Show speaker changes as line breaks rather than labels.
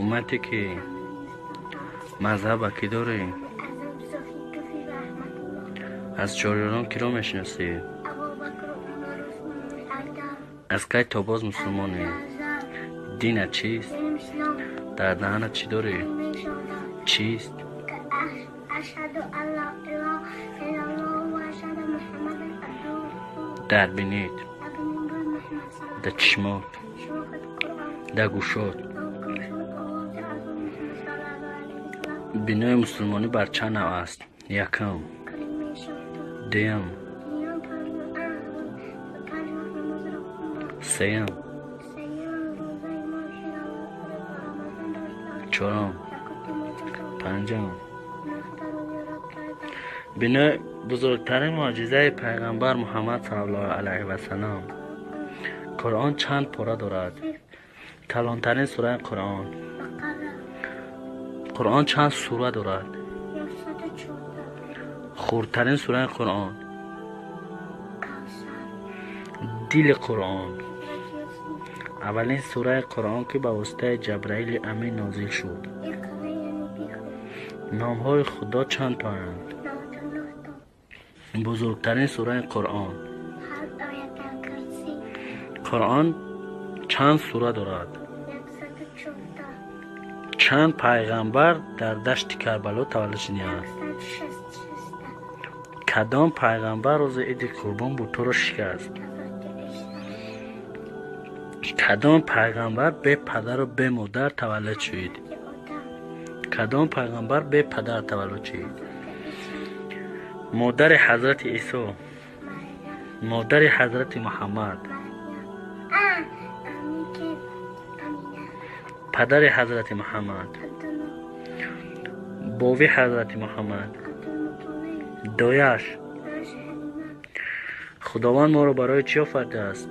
امتی که مذهب کی داری؟ از چهاریاران کی را میشناسی؟ از کی تا باز مسلمانی؟ دینت چیست؟ در دهنت چی داری؟ چیست؟ در بینید، در چشمات، در گوشات. بینای مسلمانی بر چند نوع است؟ یکم، دیم، سیم، چهارم، پنجم. بینای بزرگترین معجزه پیغمبر محمد صلی الله علیه و سلم. قرآن چند پاره دارد؟ کلانترین سوره قرآن. قرآن چند سوره دارد؟ خردترین سوره قرآن. دل قرآن. اولین سوره قرآن که به واسطه جبرائیل امین نازل شد. نام‌های خدا چند تااند؟ بزرگترین سوره قرآن. قرآن چند سوره دارد؟ چند پیغمبر در دشت کربلا تولد شدند؟ کدام پیغمبر روز عید قربان بت را شکست؟ کدام پیغمبر به پدر و به مادر تولد شد؟ کدام پیغمبر به پدر تولد شد؟ مادر حضرت عیسی، مادر حضرت محمد، پدر حضرت محمد، باوی حضرت محمد، دایش. خداوند ما را برای چی آفریده است؟